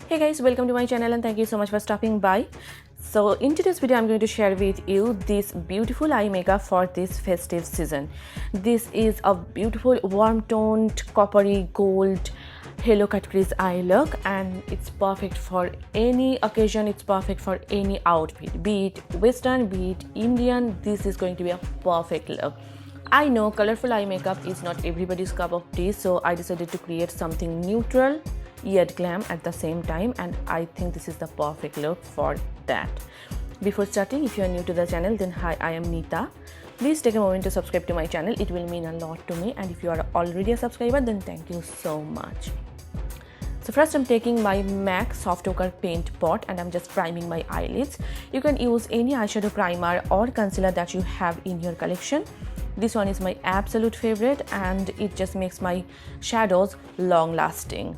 Hey guys, welcome to my channel and thank you so much for stopping by. So in today's video I'm going to share with you this beautiful eye makeup for this festive season. This is a beautiful warm toned coppery gold halo cut crease eye look, and it's perfect for any occasion. It's perfect for any outfit, be it western, be it Indian. This is going to be a perfect look. I know colorful eye makeup is not everybody's cup of tea, so I decided to create something neutral yet glam at the same time, and I think this is the perfect look for that. Before starting, if you are new to the channel, then hi, I am Neeta. Please take a moment to subscribe to my channel. It will mean a lot to me, and if you are already a subscriber, then thank you so much. So first I'm taking my MAC Soft Ochre paint pot and I'm just priming my eyelids. You can use any eyeshadow primer or concealer that you have in your collection. This one is my absolute favorite and it just makes my shadows long lasting.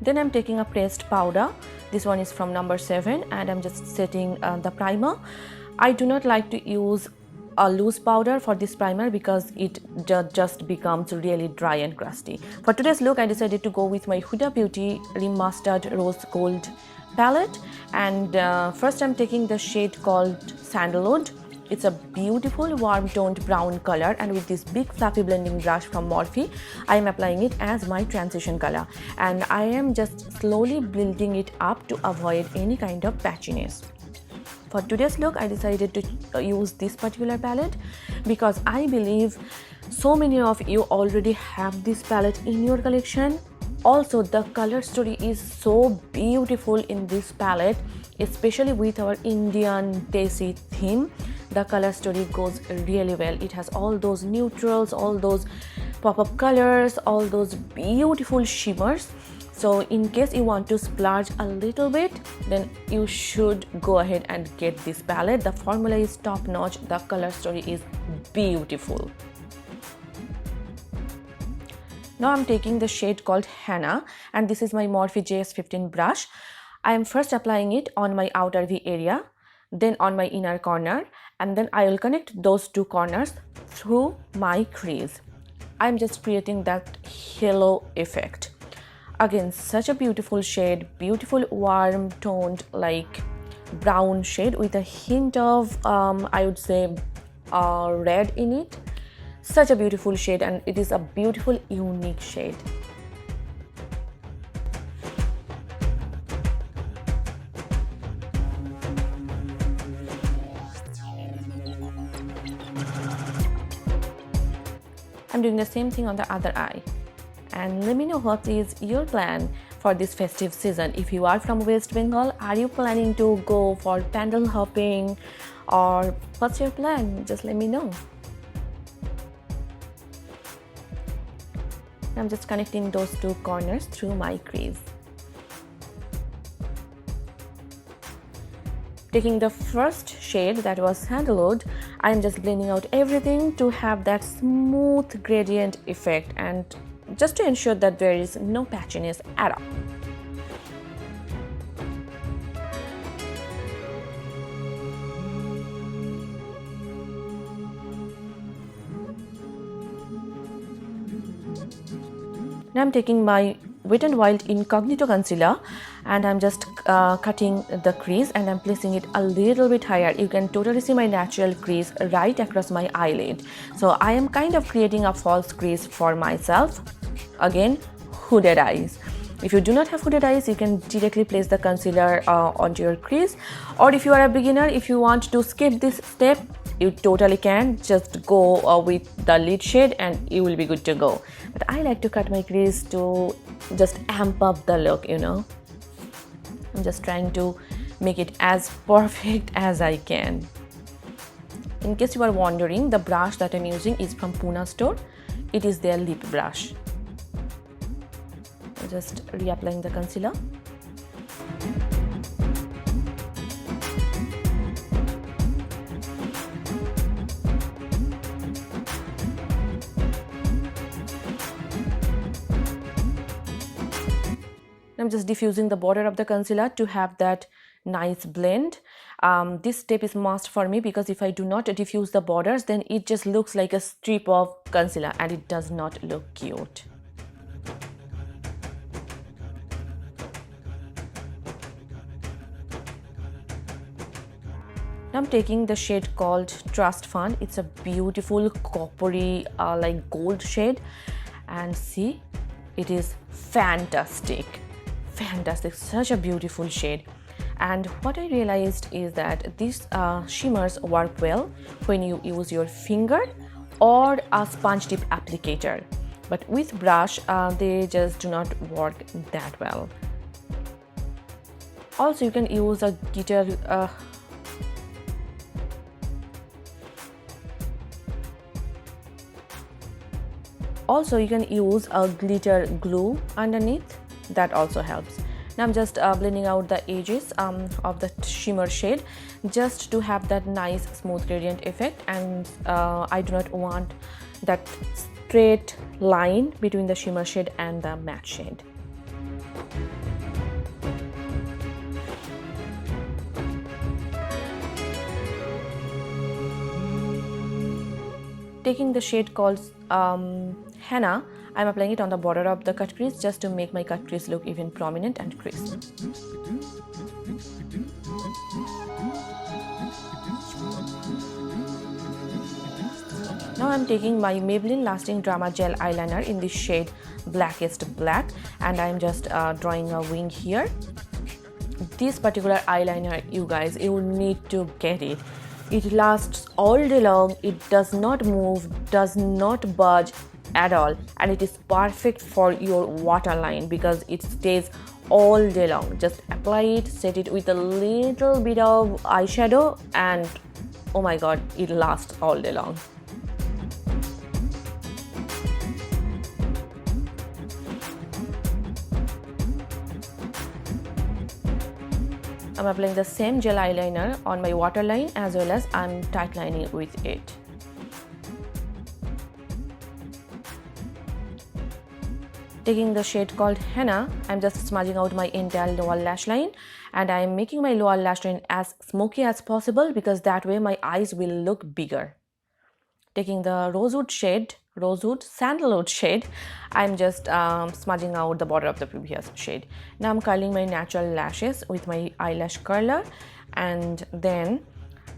Then I'm taking a pressed powder. This one is from number 7 and I'm just setting the primer. I do not like to use a loose powder for this primer because it just becomes really dry and crusty. For today's look, I decided to go with my Huda Beauty Remastered Rose Gold palette, and first I'm taking the shade called Sandalwood. It's a beautiful warm toned brown color, and with this big fluffy blending brush from Morphe, I am applying it as my transition color, and I am just slowly building it up to avoid any kind of patchiness. For today's look, I decided to use this particular palette because I believe so many of you already have this palette in your collection. Also, the color story is so beautiful in this palette, especially with our Indian Desi theme. The color story goes really well. It has all those neutrals, all those pop-up colors, all those beautiful shimmers. So in case you want to splurge a little bit, then you should go ahead and get this palette. The formula is top notch. The color story is beautiful. Now I'm taking the shade called Hannah, and this is my Morphe JS15 brush. I am first applying it on my outer V area, then on my inner corner, and then I will connect those two corners through my crease. I'm just creating that halo effect. Again, such a beautiful shade, beautiful warm toned like brown shade with a hint of I would say red in it. Such a beautiful shade, and it is a beautiful unique shade. I'm doing the same thing on the other eye. And let me know what is your plan for this festive season. If you are from West Bengal, are you planning to go for pandal hopping, or what's your plan? Just let me know. I'm just connecting those two corners through my crease. Taking the first shade, that was Sandalwood, I'm just blending out everything to have that smooth gradient effect and just to ensure that there is no patchiness at all. Now I'm taking my Wet n Wild Incognito concealer and I'm just cutting the crease and I'm placing it a little bit higher. You can totally see my natural crease right across my eyelid. So I am kind of creating a false crease for myself. Again, hooded eyes. If you do not have hooded eyes, you can directly place the concealer onto your crease, or if you are a beginner, if you want to skip this step, you totally can. Just go with the lid shade and you will be good to go. But I like to cut my crease to just amp up the look, you know. I'm just trying to make it as perfect as I can. In case you are wondering, the brush that I'm using is from Pune store. It is their lip brush. Just reapplying the concealer. I'm just diffusing the border of the concealer to have that nice blend. This step is must for me because if I do not diffuse the borders, then it just looks like a strip of concealer and it does not look cute. Now I'm taking the shade called Trust Fund. It's a beautiful coppery like gold shade, and see, it is fantastic, such a beautiful shade. And what I realized is that these shimmers work well when you use your finger or a sponge tip applicator, but with brush they just do not work that well. Also, you can use a glitter glitter glue underneath. That also helps. Now I'm just blending out the edges of the shimmer shade just to have that nice smooth gradient effect, and I do not want that straight line between the shimmer shade and the matte shade. Taking the shade called Henna, I'm applying it on the border of the cut crease just to make my cut crease look even prominent and crisp. Now I'm taking my Maybelline Lasting Drama Gel Eyeliner in this shade Blackest Black, and I'm just drawing a wing here. This particular eyeliner, you guys, you need to get it. It lasts all day long, it does not move, does not budge at all, and it is perfect for your waterline because it stays all day long. Just apply it, set it with a little bit of eyeshadow, and oh my god, it lasts all day long. I'm applying the same gel eyeliner on my waterline as well as I'm tightlining with it. Taking the shade called Henna, I'm just smudging out my entire lower lash line, and I'm making my lower lash line as smoky as possible because that way my eyes will look bigger. Taking the sandalwood shade, I'm just smudging out the border of the previous shade. Now I'm curling my natural lashes with my eyelash curler, and then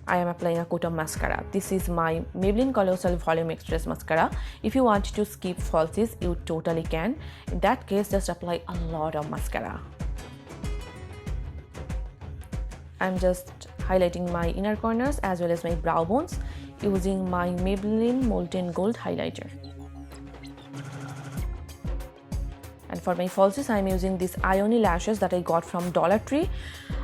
I am applying a coat of mascara. This is my Maybelline Colossal Volume Express Mascara. If you want to skip falsies, you totally can. In that case, just apply a lot of mascara. I'm just highlighting my inner corners as well as my brow bones using my Maybelline Molten Gold highlighter. And for my falsies, I'm using these Ioni lashes that I got from Dollar Tree,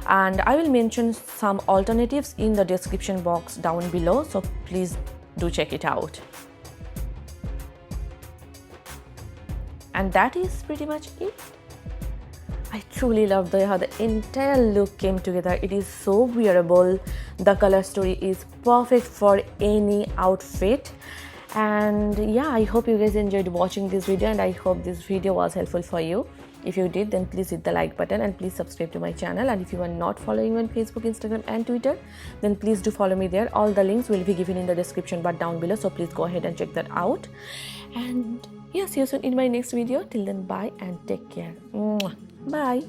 and I will mention some alternatives in the description box down below, so please do check it out. And that is pretty much it. I truly love how the entire look came together. It is so wearable. The color story is perfect for any outfit. And yeah, I hope you guys enjoyed watching this video, and I hope this video was helpful for you. If you did, then please hit the like button and please subscribe to my channel. And if you are not following me on Facebook, Instagram and Twitter, then please do follow me there. All the links will be given in the description bar down below, so please go ahead and check that out. And yeah, see you soon in my next video. Till then, bye and take care. Bye.